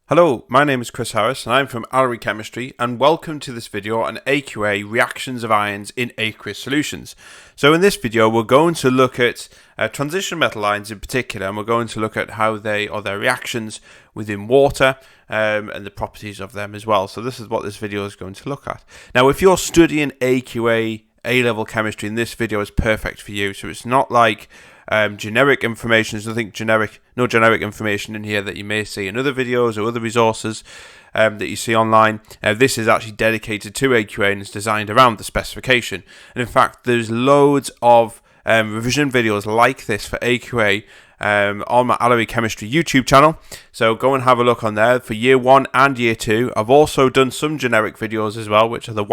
Hello, my name is Chris Harris and I'm from Alloy Chemistry, and welcome to this video on AQA reactions of ions in aqueous solutions. So in this video we're going to look at transition metal ions in particular, and we're going to look at how they or their reactions within water and the properties of them as well. So this is what this video is going to look at. Now if you're studying AQA A-level chemistry, this video is perfect for you. So it's not like generic information. There's no generic information in here that you may see in other videos or other resources that you see online. This is actually dedicated to AQA and is designed around the specification. And in fact, there's loads of revision videos like this for AQA on my Alloy Chemistry YouTube channel, so go and have a look on there for year 1 and year 2. I've also done some generic videos as well, which are the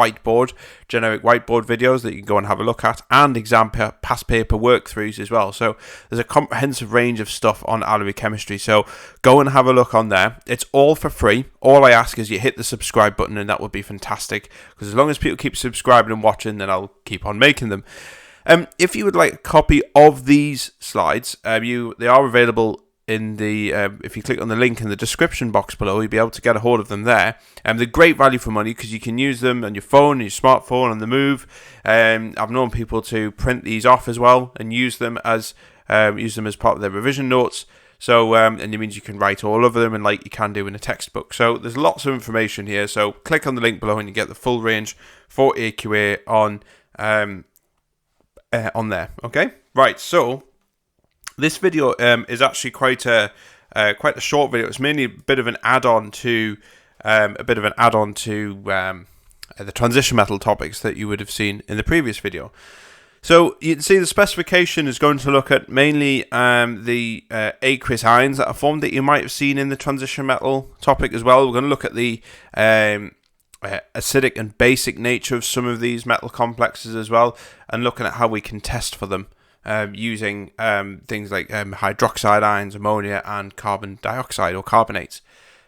generic whiteboard videos that you can go and have a look at, and exam past paper workthroughs as well. So there's a comprehensive range of stuff on Alloy Chemistry, so go and have a look on there. It's all for free. All I ask is you hit the subscribe button, and that would be fantastic, because as long as people keep subscribing and watching, then I'll keep on making them. If you would like a copy of these slides, they are available in the if you click on the link in the description box below, you'll be able to get a hold of them there. They're great value for money because you can use them on your phone, your smartphone, on the move. I've known people to print these off as well and use them as part of their revision notes. So and it means you can write all over them, and like you can do in a textbook. So there's lots of information here. So click on the link below and you get the full range for AQA on there. Okay, right. So this video is actually quite a short video. It's mainly a bit of an add-on to the transition metal topics that you would have seen in the previous video. So you can see the specification is going to look at mainly the aqueous ions that are formed that you might have seen in the transition metal topic as well. We're going to look at the acidic and basic nature of some of these metal complexes as well, and looking at how we can test for them using things like hydroxide ions, ammonia, and carbon dioxide or carbonates.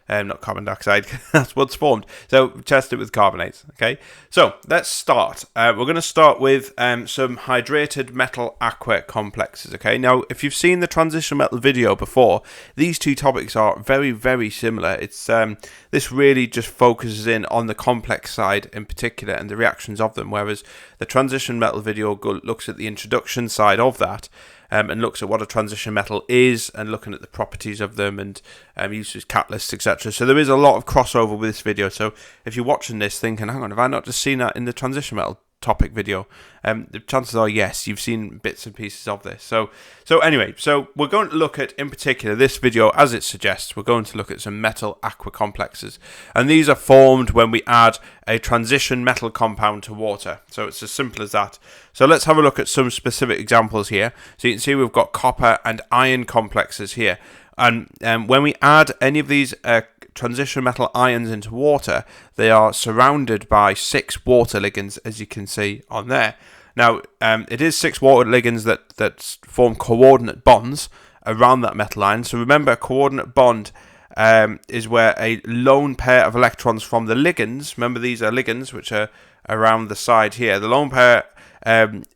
Not carbon dioxide, that's what's formed. So test it with carbonates. Okay, so let's start. We're going to start with some hydrated metal aqua complexes. Okay, now if you've seen the transition metal video before, these two topics are very, very similar. It's this really just focuses in on the complex side in particular and the reactions of them, whereas the transition metal video looks at the introduction side of that. And looks at what a transition metal is, and looking at the properties of them, and uses catalysts, etc. So there is a lot of crossover with this video. So if you're watching this thinking, hang on, have I not just seen that in the transition metal topic video? The chances are yes, you've seen bits and pieces of this. So anyway, so we're going to look at, in particular, this video, as it suggests, we're going to look at some metal aqua complexes, and these are formed when we add a transition metal compound to water. So it's as simple as that. So let's have a look at some specific examples here. So you can see we've got copper and iron complexes here, and when we add any of these transition metal ions into water, they are surrounded by 6 water ligands, as you can see on there. Now, it is 6 water ligands that form coordinate bonds around that metal ion. So remember, a coordinate bond is where a lone pair of electrons from the ligands, remember these are ligands which are around the side here, the lone pair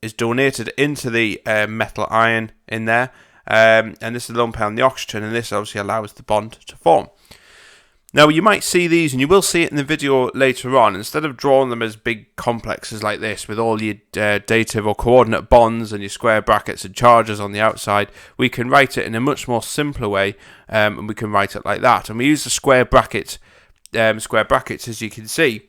is donated into the metal ion in there, and this is the lone pair on the oxygen, and this obviously allows the bond to form. Now you might see these, and you will see it in the video later on. Instead of drawing them as big complexes like this with all your dative or coordinate bonds and your square brackets and charges on the outside, we can write it in a much more simpler way, and we can write it like that. And we use the square brackets as you can see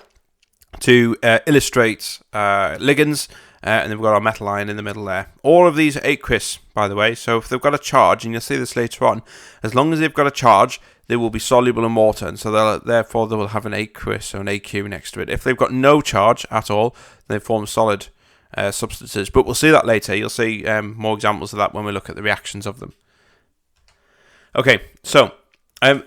to illustrate ligands, and then we've got our metal ion in the middle there. All of these are aqueous, by the way, so if they've got a charge, and you'll see this later on, as long as they've got a charge, they will be soluble in water, and so therefore they will have an aqueous or an AQ next to it. If they've got no charge at all, they form solid substances, but we'll see that later. You'll see more examples of that when we look at the reactions of them. Okay, so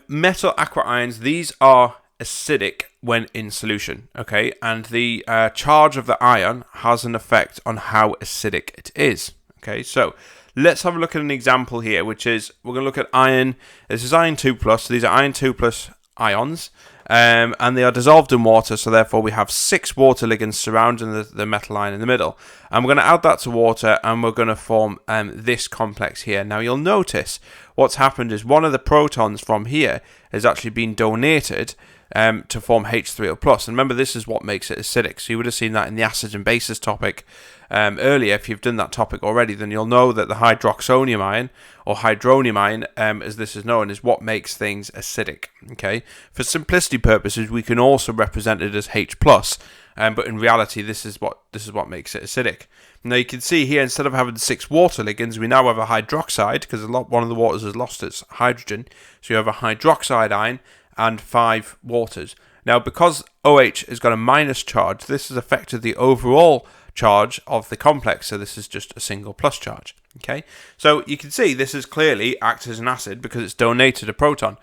metal aqua ions, these are acidic when in solution, okay, and the charge of the ion has an effect on how acidic it is. Okay, so let's have a look at an example here, which is we're going to look at iron. This is iron 2+. So these are iron 2+ ions, and they are dissolved in water, so therefore we have 6 water ligands surrounding the metal ion in the middle. And we're going to add that to water, and we're going to form this complex here. Now you'll notice what's happened is one of the protons from here has actually been donated to form H3O+. And remember, this is what makes it acidic. So you would have seen that in the acids and bases topic earlier. If you've done that topic already, then you'll know that the hydroxonium ion, or hydronium ion, as this is known, is what makes things acidic. Okay. For simplicity purposes, we can also represent it as H+, but in reality, this is what makes it acidic. Now you can see here, instead of having 6 water ligands, we now have a hydroxide, because one of the waters has lost its hydrogen. So you have a hydroxide ion and 5 waters. Now, because OH has got a minus charge, this has affected the overall charge of the complex, so this is just a single plus charge. Okay, so you can see this is clearly acts as an acid because it's donated a proton.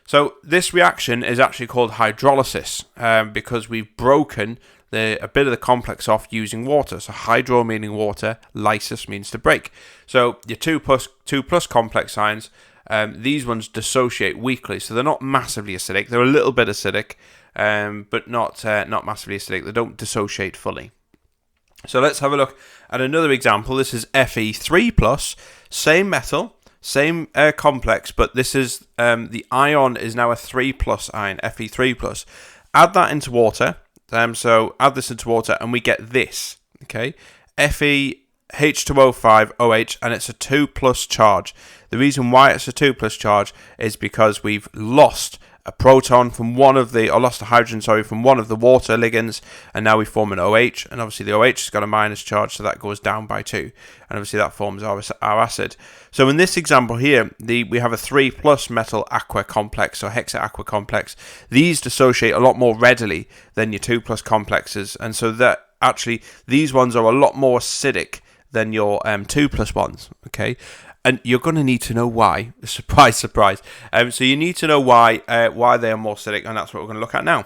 So this reaction is actually called hydrolysis because we've broken a bit of the complex off using water. So hydro meaning water, lysis means to break. So your 2 plus complex ions, these ones dissociate weakly, so they're not massively acidic. They're a little bit acidic, but not massively acidic. They don't dissociate fully. So let's have a look at another example. This is Fe3+, same metal, same complex, but this is the ion is now a 3+ ion, Fe3+. Add that into water. So add this into water, and we get this. Okay, Fe H2O5OH, and it's a 2+ charge. The reason why it's a 2+ charge is because we've lost a proton from lost a hydrogen, from one of the water ligands, and now we form an OH, and obviously the OH has got a minus charge, so that goes down by 2, and obviously that forms our acid. So in this example here, we have a 3+ metal aqua complex, or hexa aqua complex. These dissociate a lot more readily than your 2+ complexes, and so that actually these ones are a lot more acidic than your 2+ ones. Okay. And you're going to need to know why. Surprise, surprise. So you need to know why they are more acidic, and that's what we're going to look at now.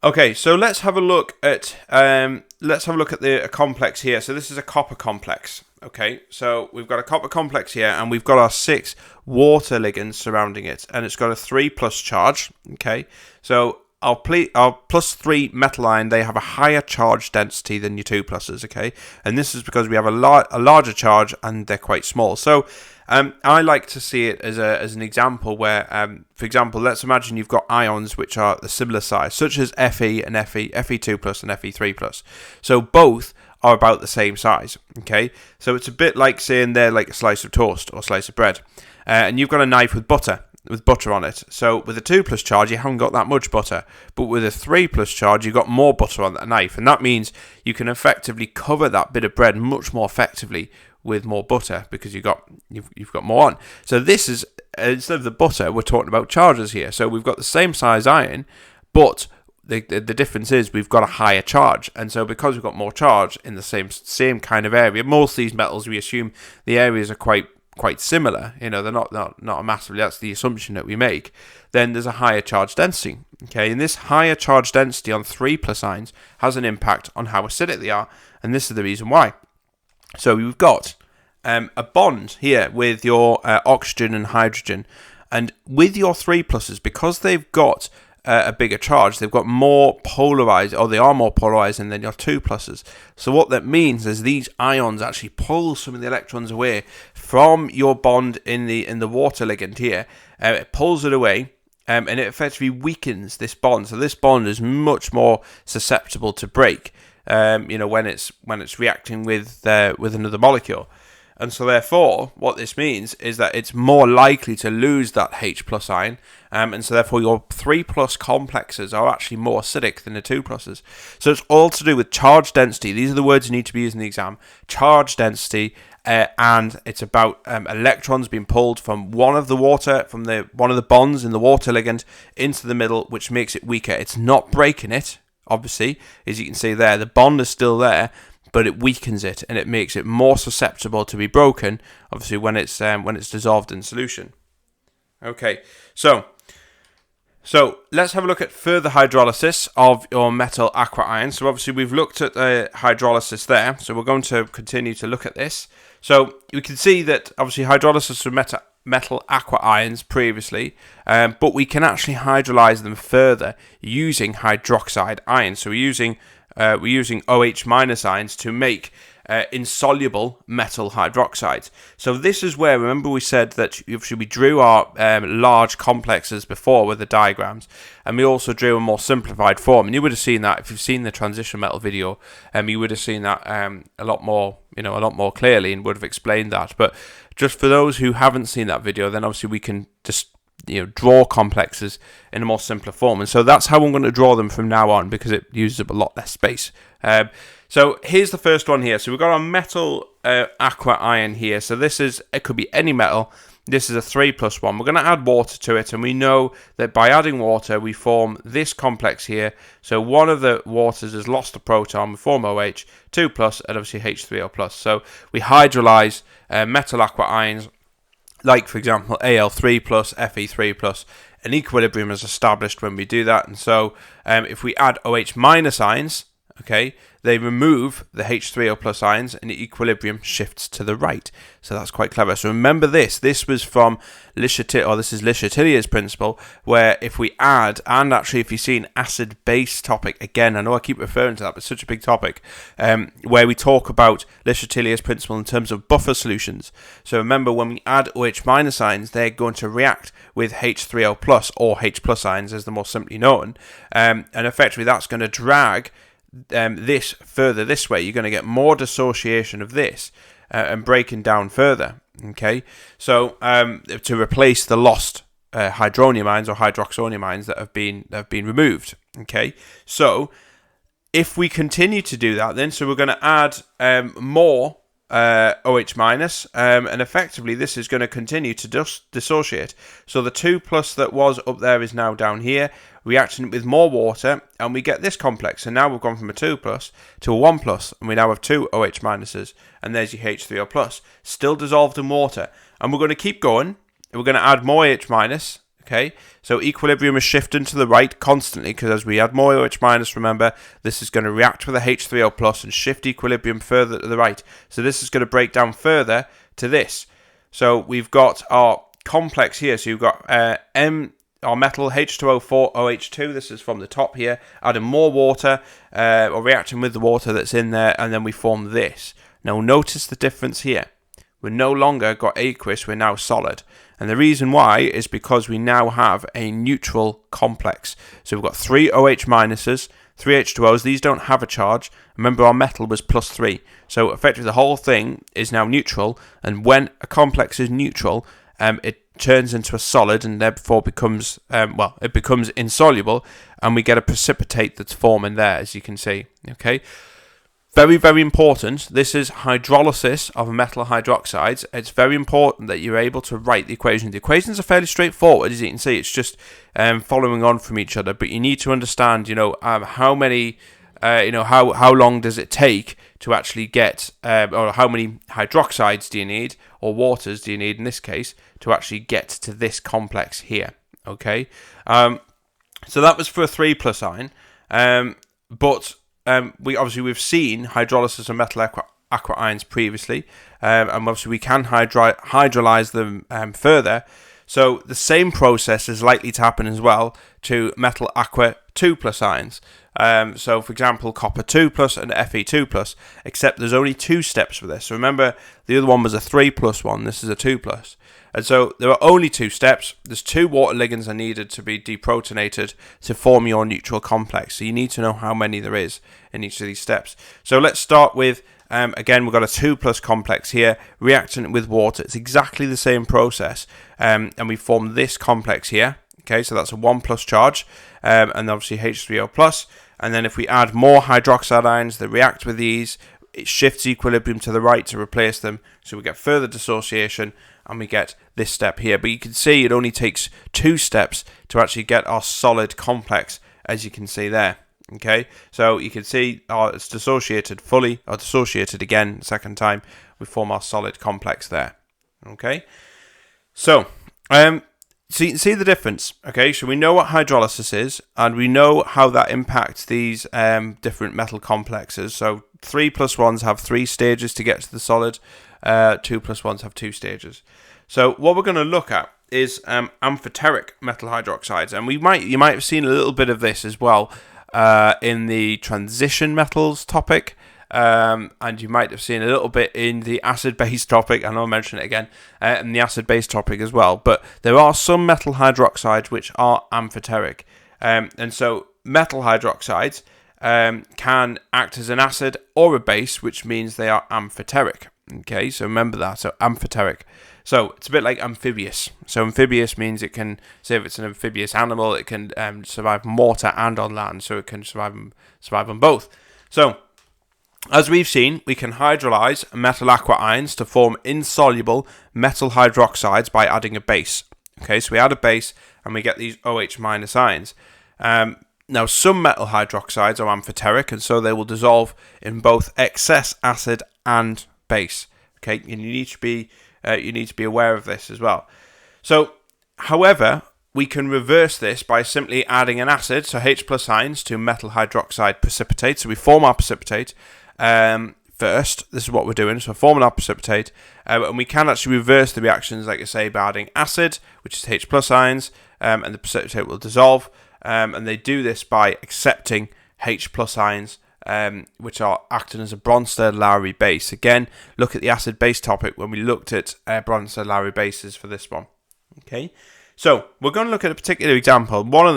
Okay, so let's have a look at the complex here. So this is a copper complex. Okay, so we've got a copper complex here, and we've got our 6 water ligands surrounding it, and it's got a 3+ charge. Okay, so our +3 metal ion, they have a higher charge density than your 2 pluses, okay? And this is because we have a larger charge and they're quite small. So I like to see it as an example where, for example, let's imagine you've got ions which are the similar size, such as Fe and Fe2+ and Fe3+. So both are about the same size, okay? So it's a bit like saying they're like a slice of toast or slice of bread. And you've got a knife with butter on it. So with a 2+ charge, you haven't got that much butter, but with a 3+ charge, you've got more butter on that knife, and that means you can effectively cover that bit of bread much more effectively with more butter because you've got more on. So this is, instead of the butter, we're talking about charges here. So we've got the same size iron, but the difference is we've got a higher charge, and so because we've got more charge in the same kind of area, most of these metals, we assume the areas are quite similar, they're not massively, that's the assumption that we make, then there's a higher charge density. Okay, and this higher charge density on 3+ ions has an impact on how acidic they are, and this is the reason why. So we've got a bond here with your oxygen and hydrogen, and with your 3+, because they've got a bigger charge, they've got more polarized, or they are more polarizing than your 2+. So what that means is these ions actually pull some of the electrons away from your bond in the water ligand here. It pulls it away, and it effectively weakens this bond. So this bond is much more susceptible to break, when it's reacting with another molecule. And so therefore, what this means is that it's more likely to lose that H+ ion, and so therefore your 3+ complexes are actually more acidic than the 2+. So it's all to do with charge density. These are the words you need to be using in the exam. Charge density, and it's about electrons being pulled from one of the bonds in the water ligand into the middle, which makes it weaker. It's not breaking it, obviously, as you can see there. The bond is still there, but it weakens it, and it makes it more susceptible to be broken, obviously, when it's dissolved in solution. Okay, so let's have a look at further hydrolysis of your metal aqua ion. So obviously we've looked at the hydrolysis there, so we're going to continue to look at this. So you can see that obviously hydrolysis of metal aqua ions previously, but we can actually hydrolyze them further using hydroxide ions. So we're using OH minus ions to make insoluble metal hydroxides. So this is where, remember we said that we drew our large complexes before with the diagrams, and we also drew a more simplified form. And you would have seen that if you've seen the transition metal video, you would have seen that a lot more clearly, and would have explained that. But just for those who haven't seen that video, then obviously we can just draw complexes in a more simpler form. And so that's how I'm going to draw them from now on, because it uses up a lot less space. So here's the first one here. So we've got our metal aqua ion here. So it could be any metal. This is a 3+1. We're going to add water to it, and we know that by adding water we form this complex here. So one of the waters has lost a proton, we form OH, 2+, and obviously H3O+. So we hydrolyze metal aqua ions, like for example Al3+, Fe3+. An equilibrium is established when we do that, and so if we add OH minus ions, okay, they remove the H3O+ ions and the equilibrium shifts to the right. So that's quite clever. So remember this was from Le Chatelier's principle, where if we add, and actually if you see an acid-base topic, again, I know I keep referring to that, but it's such a big topic, where we talk about Le Chatelier's principle in terms of buffer solutions. So remember, when we add OH minus ions, they're going to react with H3O+, or H+ ions as they're more simply known, and effectively that's going to drag this further this way. You're going to get more dissociation of this and breaking down further. Okay, so to replace the lost hydronium ions or hydroxonium ions that have been removed. Okay, so if we continue to do that, then so we're going to add more OH minus, and effectively this is going to continue to dissociate. So the 2+ that was up there is now down here, reacting with more water, and we get this complex. So now we've gone from a 2+ to a 1+, and we now have 2 OH minuses, and there's your H3O+, still dissolved in water. And we're going to keep going, we're going to add more OH minus. Okay, so equilibrium is shifting to the right constantly, because as we add more OH minus, remember, this is going to react with a H3O+ and shift equilibrium further to the right. So this is going to break down further to this. So we've got our complex here. So you've got our metal H2O4 OH2. This is from the top here. Adding more water, or reacting with the water that's in there, and then we form this. Now notice the difference here. We're no longer got aqueous, we're now solid. And the reason why is because we now have a neutral complex. So we've got 3 OH minuses, 3 H2Os. These don't have a charge. Remember, our metal was +3. So effectively the whole thing is now neutral. And when a complex is neutral, it turns into a solid, and therefore becomes, it becomes insoluble, and we get a precipitate that's forming there, as you can see. Okay. Very, very important. This is hydrolysis of metal hydroxides. It's very important that you're able to write the equations. The equations are fairly straightforward, as you can see. It's just following on from each other. But you need to understand, how many, how long does it take to actually get, or how many hydroxides do you need, or waters do you need in this case, to actually get to this complex here. Okay. So that was for a 3+ ion. But we've seen hydrolysis of metal aqua ions previously, and obviously we can hydrolyze them further. So the same process is likely to happen as well to metal aqua 2+ ions. So for example, copper 2+ and Fe2+, except there's only 2 steps for this. So remember, the other one was a 3+ one, this is a 2+. And so there are only 2 steps. There's 2 water ligands are needed to be deprotonated to form your neutral complex. So you need to know how many there is in each of these steps. So let's start with, again, we've got a 2+ complex here, reacting with water. It's exactly the same process. And we form this complex here. Okay, so that's a 1+ charge, and obviously H3O+. And then if we add more hydroxide ions that react with these, it shifts equilibrium to the right to replace them. So we get further dissociation, and we get this step here. But you can see it only takes 2 steps to actually get our solid complex, as you can see there. Okay, so you can see it's dissociated fully, or dissociated again, second time. We form our solid complex there. Okay, so so you can see the difference. Okay, so we know what hydrolysis is, and we know how that impacts these different metal complexes. So 3+1s have 3 stages to get to the solid. 2+1s have 2 stages. So what we're going to look at is amphoteric metal hydroxides, and you might have seen a little bit of this as well in the transition metals topic, and you might have seen a little bit in the acid-base topic, and I'll mention it again, in the acid-base topic as well. But there are some metal hydroxides which are amphoteric, and so metal hydroxides can act as an acid or a base, which means they are amphoteric. Okay, so remember that. So amphoteric. So it's a bit like amphibious. So amphibious means it can, say if it's an amphibious animal, it can survive on water and on land. So it can survive on both. So as we've seen, we can hydrolyze metal aqua ions to form insoluble metal hydroxides by adding a base. Okay, so we add a base and we get these OH minus ions. Now, some metal hydroxides are amphoteric, and so they will dissolve in both excess acid and base. Okay, and you need to be aware of this as well. So, however, we can reverse this by simply adding an acid, so H plus ions, to metal hydroxide precipitate. So we form our precipitate first. This is what we're doing. So forming our precipitate, and we can actually reverse the reactions, like I say, by adding acid, which is H plus ions, and the precipitate will dissolve. And they do this by accepting H plus ions, which are acting as a Bronsted-Lowry base. Again, look at the acid-base topic when we looked at Bronsted-Lowry bases for this one. Okay, so we're going to look at a particular example. One of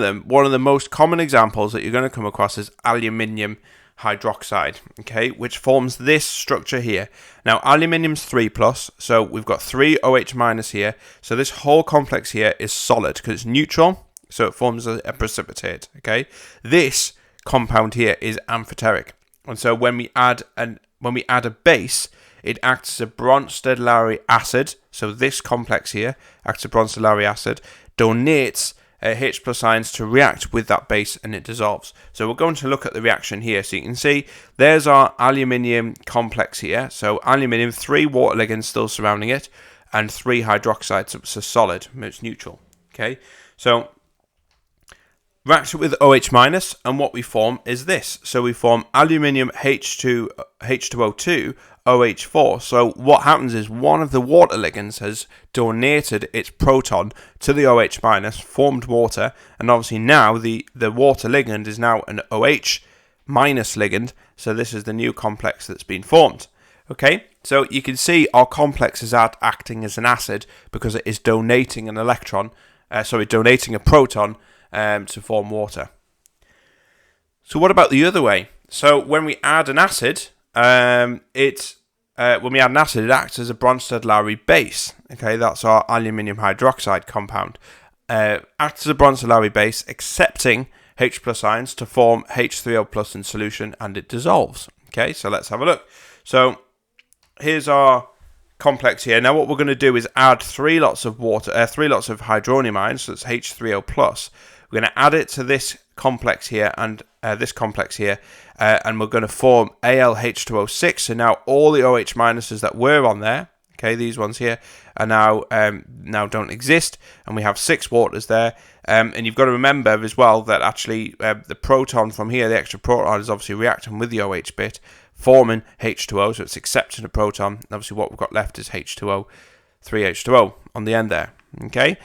the most common examples that you're going to come across is aluminium hydroxide, okay, which forms this structure here. Now, aluminium's 3+, so we've got 3 OH minus here. So this whole complex here is solid because it's neutral. So it forms a precipitate, okay? This compound here is amphoteric. And so when we add a base, it acts as a Bronsted-Lowry acid. So this complex here acts as a Bronsted-Lowry acid, donates H plus ions to react with that base, and it dissolves. So we're going to look at the reaction here. So you can see there's our aluminium complex here. So aluminium, 3 water ligands still surrounding it, and 3 hydroxides. So it's a solid, it's neutral, okay? So react it with OH minus, and what we form is this. So we form aluminium H2O2 OH4. So what happens is one of the water ligands has donated its proton to the OH minus, formed water, and obviously now the water ligand is now an OH minus ligand. So this is the new complex that's been formed. Okay, so you can see our complex is acting as an acid because it is donating an electron, donating a proton to form water. So what about the other way? So when we add an acid, it acts as a Bronsted-Lowry base. Okay, that's our aluminium hydroxide compound. Acts as a Bronsted-Lowry base, accepting H plus ions to form H3O plus in solution, and it dissolves. Okay, so let's have a look. So here's our complex here. Now what we're going to do is add 3 lots of hydronium ions, so it's H3O plus. We're going to add it to this complex here and this complex here, and we're going to form AlH2O6. So now all the OH minuses that were on there, okay, these ones here, are now don't exist, and we have 6 waters there. And you've got to remember as well that actually the proton from here, the extra proton, is obviously reacting with the OH bit, forming H2O, so it's accepting a proton. And obviously what we've got left is H2O, 3H2O on the end there, okay?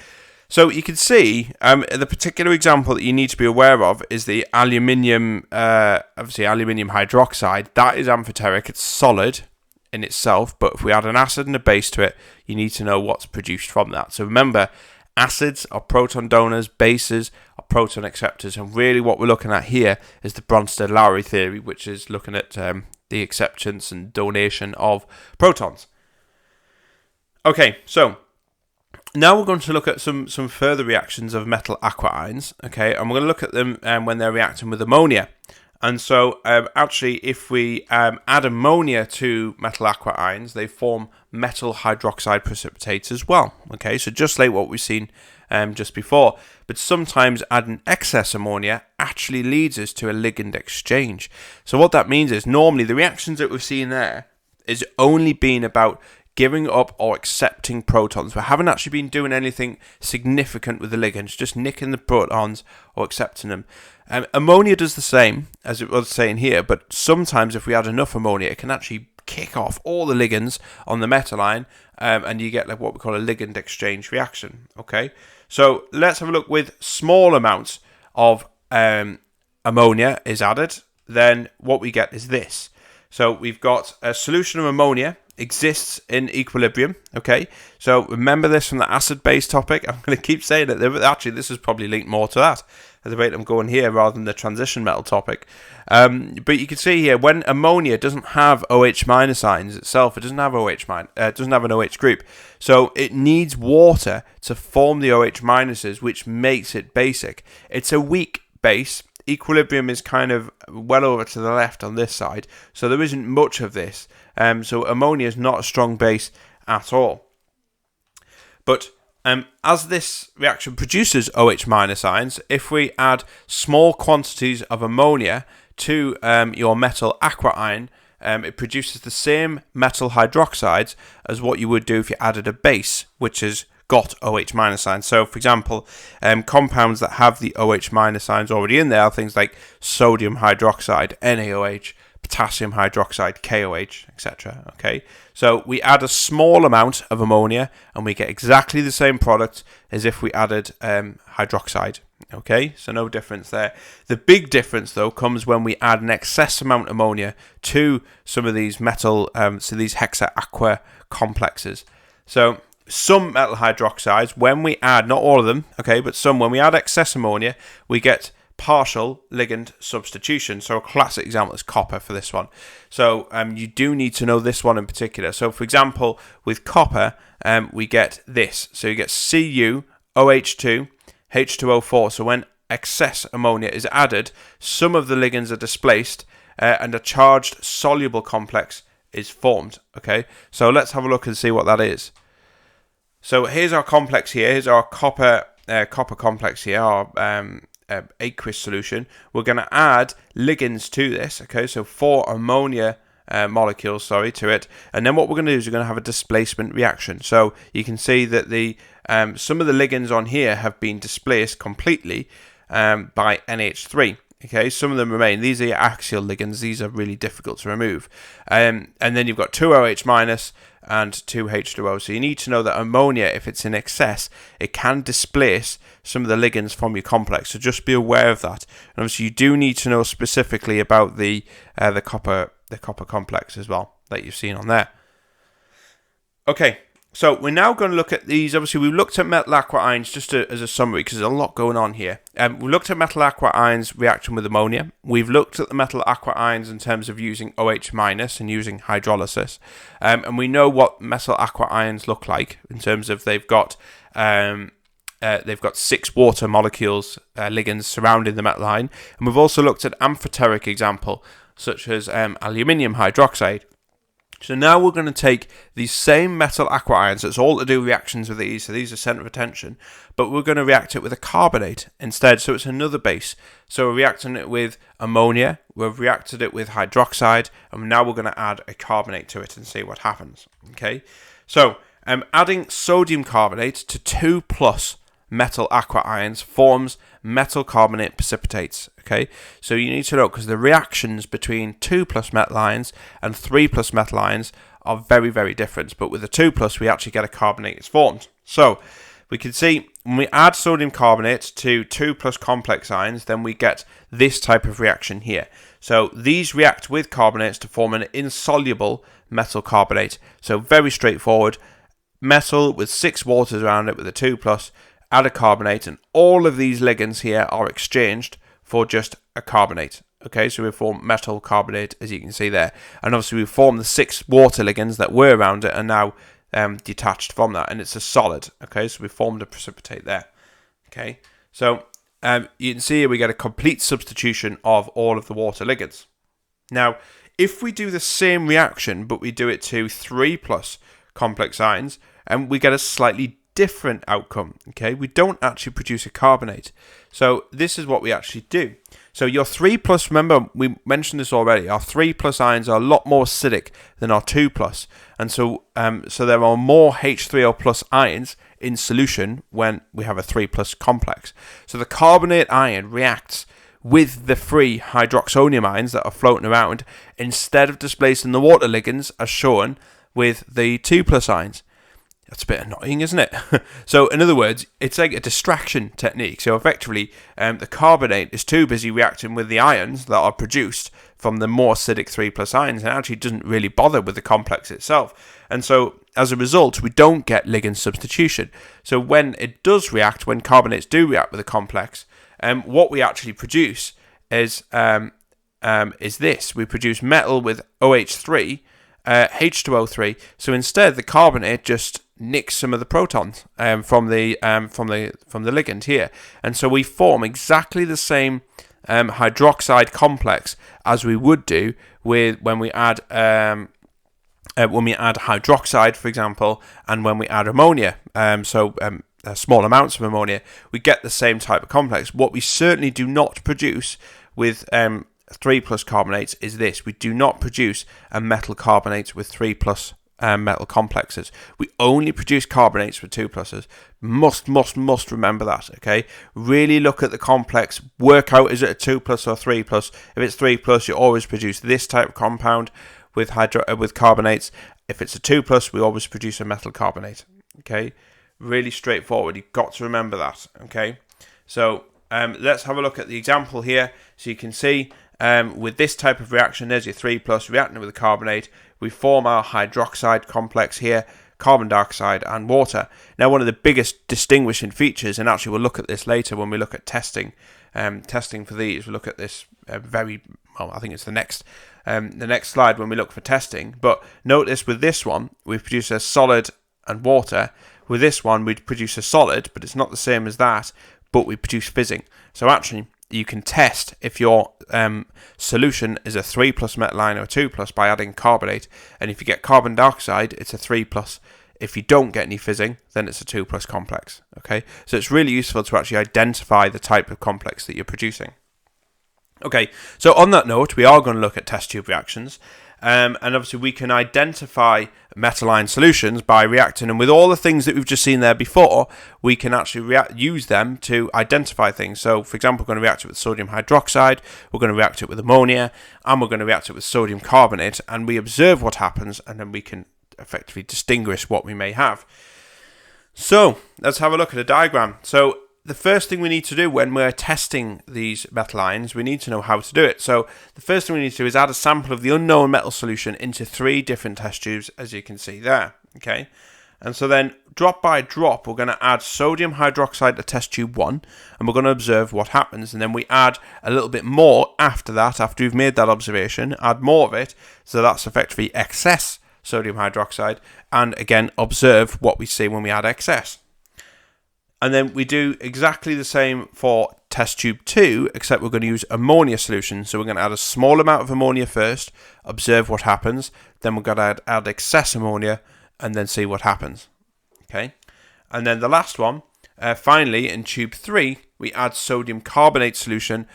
So you can see the particular example that you need to be aware of is the aluminium, obviously aluminium hydroxide. That is amphoteric, it's solid in itself, but if we add an acid and a base to it, you need to know what's produced from that. So remember, acids are proton donors, bases are proton acceptors, and really what we're looking at here is the Bronsted-Lowry theory, which is looking at the acceptance and donation of protons. Okay, so now we're going to look at some further reactions of metal aqua ions, okay, and we're going to look at them when they're reacting with ammonia. And so actually if we add ammonia to metal aqua ions, they form metal hydroxide precipitates as well, okay, so just like what we've seen just before. But sometimes adding excess ammonia actually leads us to a ligand exchange. So what that means is normally the reactions that we've seen there is only been about giving up or accepting protons. We haven't actually been doing anything significant with the ligands, just nicking the protons or accepting them. Ammonia does the same, as it was saying here, but sometimes if we add enough ammonia, it can actually kick off all the ligands on the metal ion, and you get like what we call a ligand exchange reaction. Okay, so let's have a look with small amounts of ammonia is added. Then what we get is this. So we've got a solution of ammonia exists in equilibrium. Okay, so remember this from the acid-base topic. I'm going to keep saying it. Actually, this is probably linked more to that, the rate I'm going here, rather than the transition metal topic. But you can see here, when ammonia doesn't have OH minus ions itself, it doesn't have doesn't have an OH group, so it needs water to form the OH minuses, which makes it basic. It's a weak base. Equilibrium is kind of well over to the left on this side, so there isn't much of this. So ammonia is not a strong base at all. But as this reaction produces OH minus ions, if we add small quantities of ammonia to your metal aqua ion, it produces the same metal hydroxides as what you would do if you added a base, which has got OH minus ions. So, for example, compounds that have the OH minus ions already in there are things like sodium hydroxide, NaOH, potassium hydroxide, KOH, etc. Okay, so we add a small amount of ammonia and we get exactly the same product as if we added hydroxide. Okay, so no difference there. The big difference, though, comes when we add an excess amount of ammonia to some of these metal, so these hexa aqua complexes. So some metal hydroxides, when we add, not all of them, okay, but some, when we add excess ammonia, we get partial ligand substitution. So a classic example is copper for this one. So you do need to know this one in particular. So for example, with copper, we get this. So you get CuOH2, H2O4. So when excess ammonia is added, some of the ligands are displaced and a charged soluble complex is formed. Okay, so let's have a look and see what that is. So here's our complex here. Here's our copper complex here, our aqueous solution. We're going to add ligands to this. Okay, so 4 ammonia molecules, to it. And then what we're going to do is we're going to have a displacement reaction. So you can see that the some of the ligands on here have been displaced completely by NH3. Okay, some of them remain. These are your axial ligands. These are really difficult to remove. And then you've got 2 OH minus and 2 H2O. So you need to know that ammonia, if it's in excess, it can displace some of the ligands from your complex. So just be aware of that. And obviously you do need to know specifically about the copper complex as well that you've seen on there. Okay, so we're now going to look at these. Obviously, we've looked at metal aqua ions just as a summary because there's a lot going on here. We looked at metal aqua ions reaction with ammonia. We've looked at the metal aqua ions in terms of using OH minus and using hydrolysis. And we know what metal aqua ions look like in terms of they've got 6 water molecules, ligands surrounding the metal ion. And we've also looked at amphoteric example, such as aluminium hydroxide. So now we're going to take these same metal aqua ions, it's all to do reactions with these, so these are centre of attention, but we're going to react it with a carbonate instead, so it's another base. So we're reacting it with ammonia, we've reacted it with hydroxide, and now we're going to add a carbonate to it and see what happens. Okay, so adding sodium carbonate to 2 plus metal aqua ions forms metal carbonate precipitates. Okay, so you need to know, because the reactions between 2 plus metal ions and 3 plus metal ions are very, very different, but with the 2 plus we actually get a carbonate that's formed. So we can see when we add sodium carbonate to 2 plus complex ions, then we get this type of reaction here. So these react with carbonates to form an insoluble metal carbonate. So very straightforward, metal with 6 waters around it with a 2 plus, add a carbonate, and all of these ligands here are exchanged for just a carbonate. Okay, so we form metal carbonate, as you can see there, and obviously we form the 6 water ligands that were around it and now detached from that, and it's a solid. Okay, so we formed a precipitate there. Okay, so you can see here we get a complete substitution of all of the water ligands. Now, if we do the same reaction but we do it to 3 plus complex ions, and we get a slightly different outcome. Okay, we don't actually produce a carbonate. So this is what we actually do. So your 3 plus, remember we mentioned this already, our 3 plus ions are a lot more acidic than our 2 plus, and so there are more H3O plus ions in solution when we have a 3 plus complex. So the carbonate ion reacts with the free hydroxonium ions that are floating around, instead of displacing the water ligands as shown with the 2+ ions. That's a bit annoying, isn't it? So in other words, it's like a distraction technique. So effectively, the carbonate is too busy reacting with the ions that are produced from the more acidic 3+ ions, and actually doesn't really bother with the complex itself. And so as a result, we don't get ligand substitution. So when it does react, when carbonates do react with a complex, what we actually produce is this. We produce metal with OH3, H2O3. So instead, the carbonate just nicks some of the protons from the ligand here, and so we form exactly the same hydroxide complex as we would do with when we add hydroxide, for example, and when we add ammonia. Small amounts of ammonia, we get the same type of complex. What we certainly do not produce with 3+ carbonates is this. We do not produce a metal carbonate with 3+ metal complexes. We only produce carbonates with 2+. Must remember that, okay? Really look at the complex, work out, is it a 2+ or 3+? If it's 3+, you always produce this type of compound with carbonates. If it's a 2+, we always produce a metal carbonate, okay? Really straightforward. You've got to remember that, okay? So let's have a look at the example here. So you can see with this type of reaction, there's your 3+ reacting with a carbonate. We form our hydroxide complex here, carbon dioxide and water. Now, one of the biggest distinguishing features, and actually we'll look at this later when we look at testing for these. We'll look at this I think it's the next slide when we look for testing. But notice with this one, we produce a solid and water. With this one, we'd produce a solid, but it's not the same as that, but we produce fizzing. So actually, you can test if your solution is a 3+ metal ion or a 2+ by adding carbonate, and if you get carbon dioxide, it's a 3+. If you don't get any fizzing, then it's a 2+ complex. Okay, so it's really useful to actually identify the type of complex that you're producing. Okay, so on that note, we are going to look at test tube reactions. And obviously we can identify metal ion solutions by reacting, and with all the things that we've just seen there before, we can actually use them to identify things. So for example, we're going to react it with sodium hydroxide, we're going to react it with ammonia, and we're going to react it with sodium carbonate, and we observe what happens, and then we can effectively distinguish what we may have. So let's have a look at a diagram. So the first thing we need to do when we're testing these metal ions, we need to know how to do it. So the first thing we need to do is add a sample of the unknown metal solution into 3 different test tubes, as you can see there. Okay, and so then drop by drop, we're going to add sodium hydroxide to test tube 1, and we're going to observe what happens. And then we add a little bit more after that, after we've made that observation, add more of it. So that's effectively excess sodium hydroxide, and again observe what we see when we add excess. And then we do exactly the same for test tube 2, except we're going to use ammonia solution. So we're going to add a small amount of ammonia first, observe what happens, then we're going to add excess ammonia, and then see what happens. Okay, and then the last one, finally in tube 3, we add sodium carbonate solution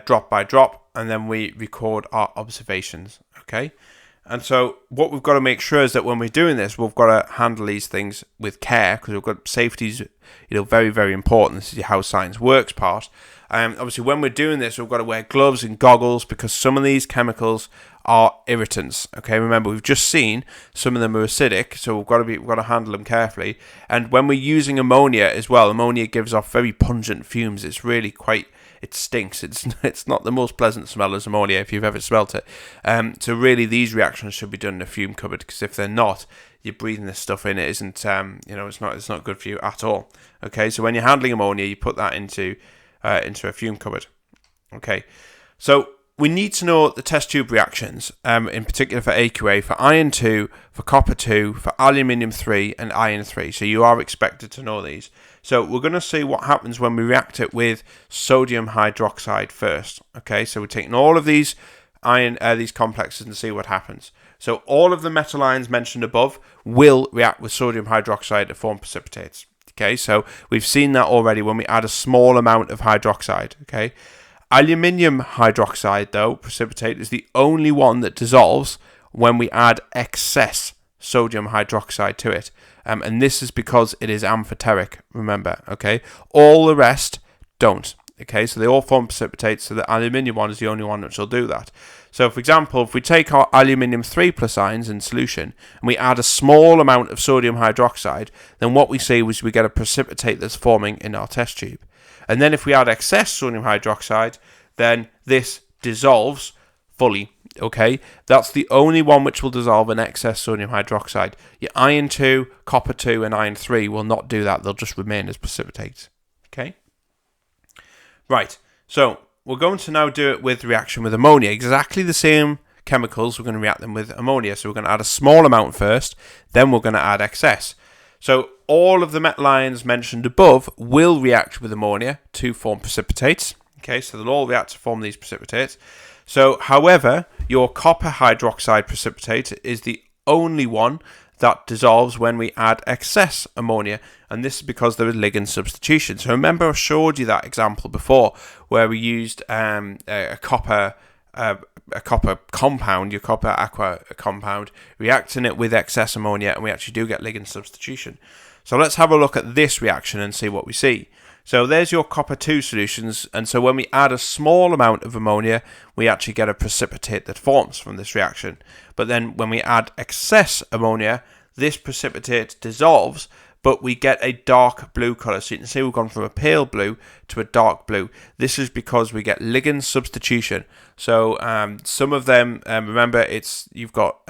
drop by drop, and then we record our observations. Okay. And so what we've got to make sure is that when we're doing this, we've got to handle these things with care, because we've got safety's, very, very important. This is how science works part. Obviously, when we're doing this, we've got to wear gloves and goggles, because some of these chemicals are irritants. Okay, remember, we've just seen some of them are acidic, so we've got to handle them carefully. And when we're using ammonia as well, ammonia gives off very pungent fumes. It's really it stinks. It's not the most pleasant smell as ammonia if you've ever smelt it. So really, these reactions should be done in a fume cupboard, because if they're not, you're breathing this stuff in. It isn't, it's not good for you at all. Okay, so when you're handling ammonia, you put that into a fume cupboard. Okay, so we need to know the test tube reactions, in particular for AQA, for iron 2, for copper 2, for aluminium 3, and iron 3. So you are expected to know these. So we're going to see what happens when we react it with sodium hydroxide first. Okay, so we're taking all of these these complexes and see what happens. So all of the metal ions mentioned above will react with sodium hydroxide to form precipitates. Okay, so we've seen that already when we add a small amount of hydroxide. Okay, aluminium hydroxide, though, precipitate, is the only one that dissolves when we add excess sodium hydroxide to it. And this is because it is amphoteric, remember, okay? All the rest don't, Okay, so they all form precipitates, so the aluminium one is the only one which will do that. So, for example, if we take our aluminium 3 plus ions in solution and we add a small amount of sodium hydroxide, then what we see is we get a precipitate that's forming in our test tube. And then if we add excess sodium hydroxide, then this dissolves fully. Okay, that's the only one which will dissolve in excess sodium hydroxide. Your iron 2, copper 2, and iron 3 will not do that. They'll just remain as precipitates. Okay. Right, so we're going to now do it with reaction with ammonia. Exactly the same chemicals, we're going to react them with ammonia. So we're going to add a small amount first, then we're going to add excess. So all of the metal ions mentioned above will react with ammonia to form precipitates. Okay, so they'll all react to form these precipitates. So, however, your copper hydroxide precipitate is the only one that dissolves when we add excess ammonia, and this is because there is ligand substitution. So remember I showed you that example before where we used a copper compound, your copper aqua compound, reacting it with excess ammonia, and we actually do get ligand substitution. So let's have a look at this reaction and see what we see. So there's your copper 2 solutions, and so when we add a small amount of ammonia, we actually get a precipitate that forms from this reaction. But then when we add excess ammonia, this precipitate dissolves, but we get a dark blue colour. So you can see we've gone from a pale blue to a dark blue. This is because we get ligand substitution. So some of them, remember, you've got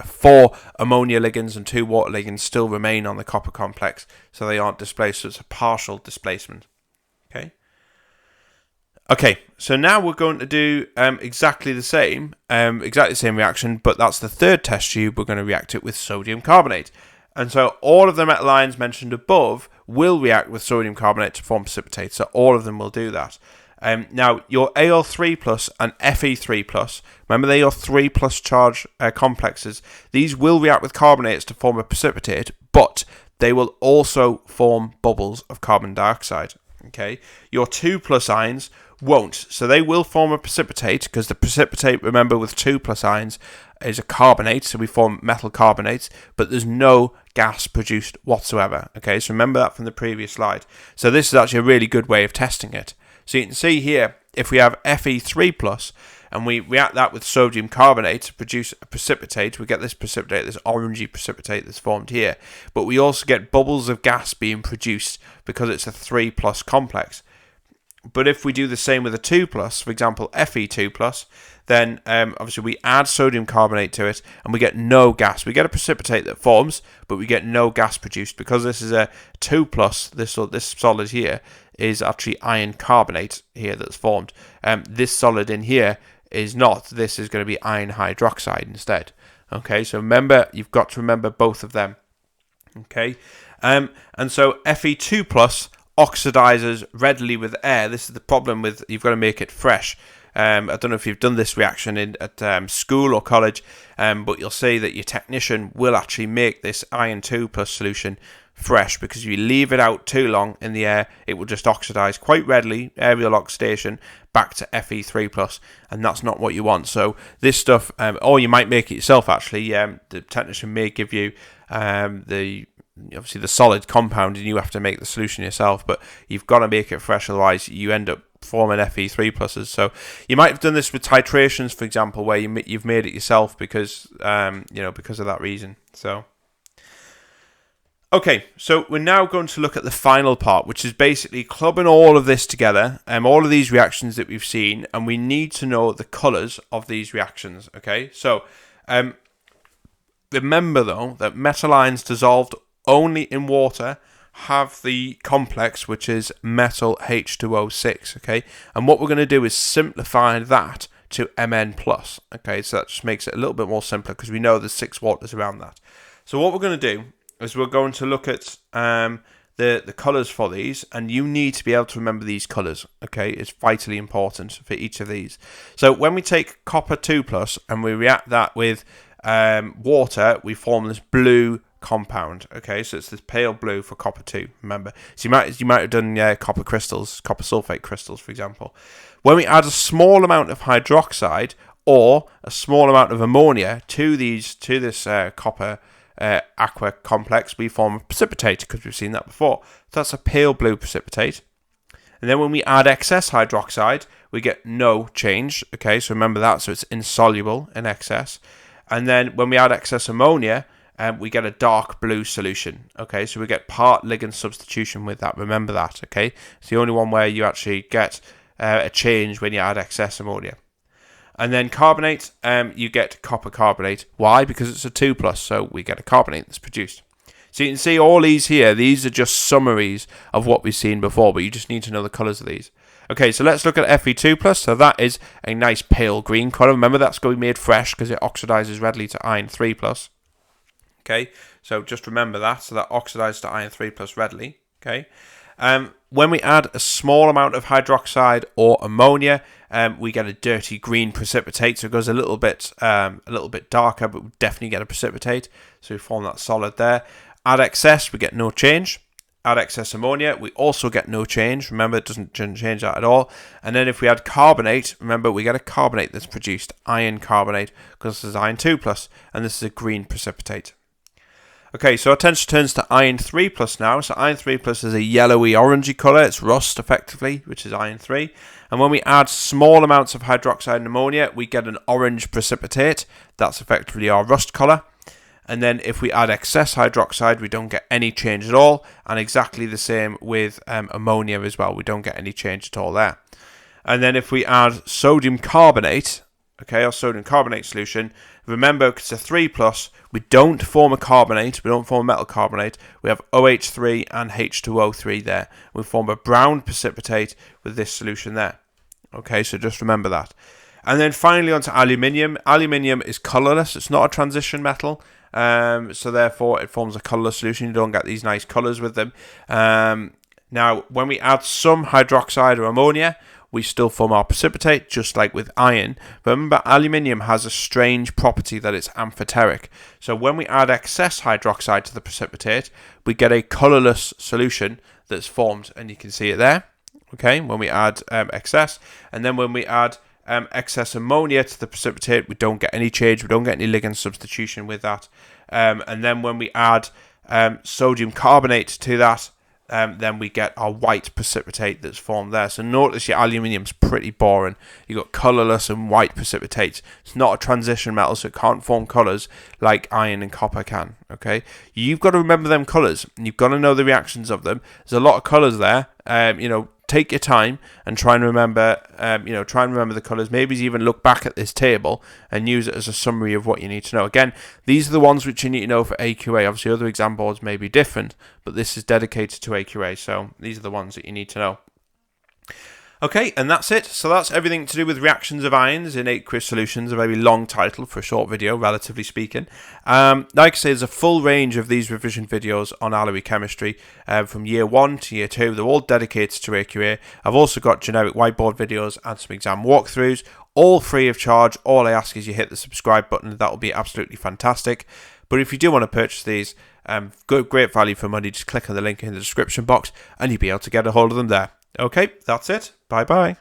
4 ammonia ligands and 2 water ligands still remain on the copper complex, so they aren't displaced. So it's a partial displacement. Okay, so now we're going to do exactly the same reaction, but that's the third test tube. We're going to react it with sodium carbonate. And so all of the metal ions mentioned above will react with sodium carbonate to form precipitate. So all of them will do that. Now, your Al3 plus and Fe3 plus, remember they're your 3 plus charge complexes. These will react with carbonates to form a precipitate, but they will also form bubbles of carbon dioxide. Okay, your 2 plus ions won't. So they will form a precipitate because the precipitate, remember, with 2 plus ions is a carbonate, so we form metal carbonates, but there's no gas produced whatsoever. Okay, so remember that from the previous slide. So this is actually a really good way of testing it. So you can see here, if we have Fe3 plus and we react that with sodium carbonate to produce a precipitate, we get this precipitate, this orangey precipitate that's formed here. But we also get bubbles of gas being produced because it's a 3 plus complex. But if we do the same with a 2 plus, for example, Fe2 plus, then obviously we add sodium carbonate to it and we get no gas. We get a precipitate that forms, but we get no gas produced because this is a 2 plus. This solid here is actually iron carbonate here that's formed. This solid in here is not. This is going to be iron hydroxide instead. Okay, so remember, you've got to remember both of them. Okay, and so Fe2 plus oxidizes readily with air. This is the problem with, you've got to make it fresh. I don't know if you've done this reaction at school or college, but you'll see that your technician will actually make this iron 2 plus solution fresh, because if you leave it out too long in the air, it will just oxidize quite readily, aerial oxidation, back to Fe3 plus, and that's not what you want. So this stuff, or you might make it yourself actually. The technician may give you obviously the solid compound and you have to make the solution yourself, but you've got to make it fresh, otherwise you end up forming Fe3 pluses. So you might have done this with titrations, for example, where you've made it yourself because because of that reason. So okay, so we're now going to look at the final part, which is basically clubbing all of this together, all of these reactions that we've seen, and we need to know the colours of these reactions. Okay, so remember though that metal ions dissolved only in water have the complex which is metal H2O6. Okay, and what we're going to do is simplify that to Mn plus. Okay, so that just makes it a little bit more simpler because we know there's 6 waters around that. So what we're going to do is we're going to look at the colours for these, and you need to be able to remember these colours. Okay, it's vitally important for each of these. So when we take copper 2 plus and we react that with water, we form this blue compound. Okay, so it's this pale blue for copper 2. Remember, so you might have done copper crystals, copper sulfate crystals, for example. When we add a small amount of hydroxide or a small amount of ammonia to this copper aqua complex, we form a precipitate because we've seen that before. So that's a pale blue precipitate. And then when we add excess hydroxide, we get no change. Okay, so remember that. So it's insoluble in excess. And then when we add excess ammonia, we get a dark blue solution. Okay, so we get part ligand substitution with that. Remember that. Okay, it's the only one where you actually get a change when you add excess ammonia. And then carbonate, you get copper carbonate. Why? Because it's a 2+, so we get a carbonate that's produced. So you can see all these here, these are just summaries of what we've seen before, but you just need to know the colours of these. Okay, so let's look at Fe2+. So that is a nice pale green colour. Remember, that's going to be made fresh because it oxidizes readily to iron 3+. Okay, so just remember that. So that oxidizes to iron 3+ readily. Okay. When we add a small amount of hydroxide or ammonia, we get a dirty green precipitate. So it goes a little bit darker, but we definitely get a precipitate. So we form that solid there. Add excess, we get no change. Add excess ammonia, we also get no change. Remember, it doesn't change that at all. And then if we add carbonate, remember, we get a carbonate that's produced, iron carbonate, because this is iron 2+, and this is a green precipitate. Okay, so our attention turns to iron 3+ now. So iron 3+ is a yellowy orangey colour. It's rust, effectively, which is iron 3. And when we add small amounts of hydroxide and ammonia, we get an orange precipitate. That's effectively our rust colour. And then if we add excess hydroxide, we don't get any change at all. And exactly the same with ammonia as well. We don't get any change at all there. And then if we add sodium carbonate, okay, our sodium carbonate solution, remember, it's a 3+, we don't form a carbonate, we don't form a metal carbonate. We have OH3 and H2O3 there. We form a brown precipitate with this solution there. Okay, so just remember that. And then finally onto aluminium. Aluminium is colourless. It's not a transition metal. So therefore it forms a colourless solution. You don't get these nice colours with them. Now, when we add some hydroxide or ammonia, we still form our precipitate, just like with iron. But remember, aluminium has a strange property that it's amphoteric. So when we add excess hydroxide to the precipitate, we get a colourless solution that's formed, and you can see it there. Okay, when we add excess, and then when we add excess ammonia to the precipitate, we don't get any change, we don't get any ligand substitution with that. And then when we add sodium carbonate to that, then we get our white precipitate that's formed there. So notice your aluminium's pretty boring. You've got colourless and white precipitates. It's not a transition metal, so it can't form colours like iron and copper can. Okay, you've got to remember them colours, and you've got to know the reactions of them. There's a lot of colours there. Take your time and try and remember, the colours. Maybe even look back at this table and use it as a summary of what you need to know. Again, these are the ones which you need to know for AQA. Obviously, other exam boards may be different, but this is dedicated to AQA, so these are the ones that you need to know. Okay, and that's it. So that's everything to do with reactions of ions in aqueous solutions. A very long title for a short video, relatively speaking. Like I say, there's a full range of these revision videos on alloy chemistry from year 1 to year 2. They're all dedicated to AQA. I've also got generic whiteboard videos and some exam walkthroughs, all free of charge. All I ask is you hit the subscribe button. That will be absolutely fantastic. But if you do want to purchase these, great value for money, just click on the link in the description box and you'll be able to get a hold of them there. Okay, that's it. Bye-bye.